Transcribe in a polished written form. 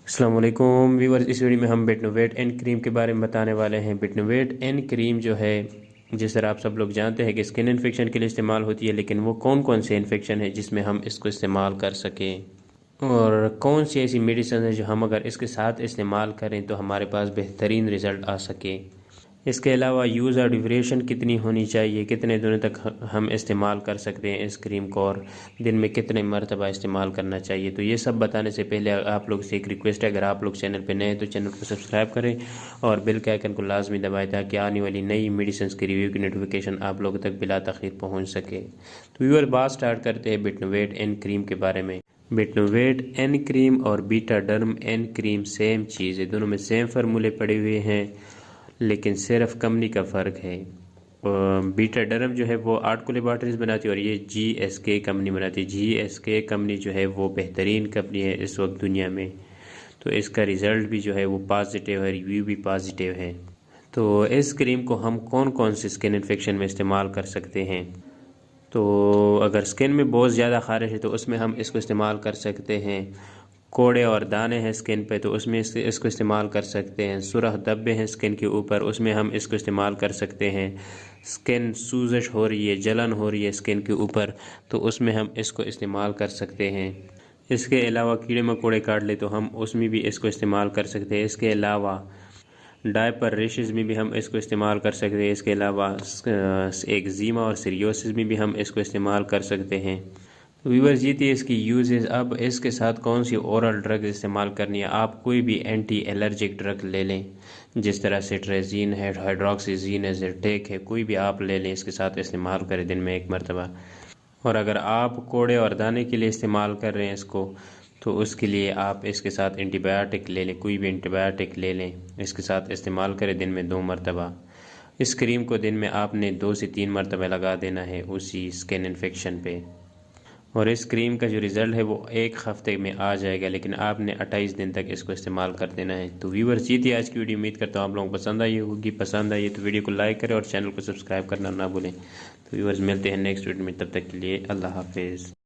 अस्सलाम वालेकुम व्यूअर्स, इस वीडियो में हम बेटनोवेट एन क्रीम के बारे में बताने वाले हैं। बेटनोवेट एन क्रीम जो है, जिस तरह आप सब लोग जानते हैं कि स्किन इन्फेक्शन के लिए इस्तेमाल होती है, लेकिन वो कौन कौन से इन्फेक्शन है जिसमें हम इसको इस्तेमाल कर सकें और कौन सी ऐसी मेडिसिन है जो हम अगर इसके साथ इस्तेमाल करें तो हमारे पास बेहतरीन रिज़ल्ट आ सके। इसके अलावा यूज़ और ड्यूरेशन कितनी होनी चाहिए, कितने दिनों तक हम इस्तेमाल कर सकते हैं इस क्रीम को, और दिन में कितने मरतबा इस्तेमाल करना चाहिए। तो ये सब बताने से पहले आप लोग से एक रिक्वेस्ट है, अगर आप लोग चैनल पर नए हैं तो चैनल को सब्सक्राइब करें और बेल के आइकन को लाजमी दबाएं ताकि आने वाली नई मेडिसिन की रिव्यू की नोटिफिकेशन आप लोगों तक बिला तखीर पहुँच सके। तो व्यूअर, बात स्टार्ट करते हैं बेटनोवेट एन क्रीम के बारे में। बेटनोवेट एन क्रीम और बीटाडर्म एन क्रीम सेम चीज़ है, दोनों में सेम फार्मूले पड़े हुए हैं, लेकिन सिर्फ कंपनी का फ़र्क है। बीटाडर्म जो है वो आर्टको लेबॉरेटरीज बनाती है और ये GSK कंपनी बनाती है। GSK कंपनी जो है वो बेहतरीन कंपनी है इस वक्त दुनिया में, तो इसका रिज़ल्ट भी जो है वो पॉजिटिव है, रिव्यू भी पॉजिटिव है। तो इस क्रीम को हम कौन कौन से स्किन इन्फेक्शन में इस्तेमाल कर सकते हैं? तो अगर स्किन में बहुत ज़्यादा ख़ारिश है तो उसमें हम इसको इस्तेमाल कर सकते हैं। कोड़े और दाने हैं स्किन पे तो उसमें इसको इस्तेमाल कर सकते हैं। सुरख धब्बे हैं स्किन के ऊपर, उसमें हम इसको इस्तेमाल कर सकते हैं। स्किन सूजश हो रही है, जलन हो रही है स्किन के ऊपर, तो उसमें हम इसको इस्तेमाल कर सकते हैं। इसके अलावा कीड़े मकोड़े काट ले तो हम उसमें भी इसको इस्तेमाल कर सकते हैं। इसके अलावा डायपर रेशेस में भी हम इसको इस्तेमाल कर सकते हैं। इसके अलावा एक्जिमा और सीरियोसिस में भी हम इसको इस्तेमाल कर सकते हैं। तो व्यूअर्स, ये थी इसकी यूजेस। अब इसके साथ कौन सी ओरल ड्रग इस्तेमाल करनी है? आप कोई भी एंटी एलर्जिक ड्रग ले लें, जिस तरह सिट्रेजिन है, हाइड्रोक्सीजिन है, ज़ेटेक है, कोई भी आप ले लें, इसके साथ इस्तेमाल करें दिन में एक मरतबा। और अगर आप कोड़े और दाने के लिए इस्तेमाल कर रहे हैं इसको, तो उसके लिए आप इसके साथ एंटीबायोटिक ले लें, कोई भी एंटीबायोटिक ले लें, इसके साथ इस्तेमाल करें दिन में 2 मरतबा। इस क्रीम को दिन में आपने 2 से 3 मरतबा लगा देना है उसी स्किन इन्फेक्शन पे, और इस क्रीम का जो रिज़ल्ट है वो 1 हफ़्ते में आ जाएगा, लेकिन आपने 28 दिन तक इसको इस्तेमाल कर देना है। तो व्यूअर्स, ये थी आज की वीडियो। उम्मीद करता हूँ आप लोगों को पसंद आई होगी। पसंद आई तो वीडियो को लाइक करें और चैनल को सब्सक्राइब करना ना भूलें। तो व्यूअर्स, मिलते हैं नेक्स्ट वीडियो में, तब तक के लिए अल्लाह हाफिज़।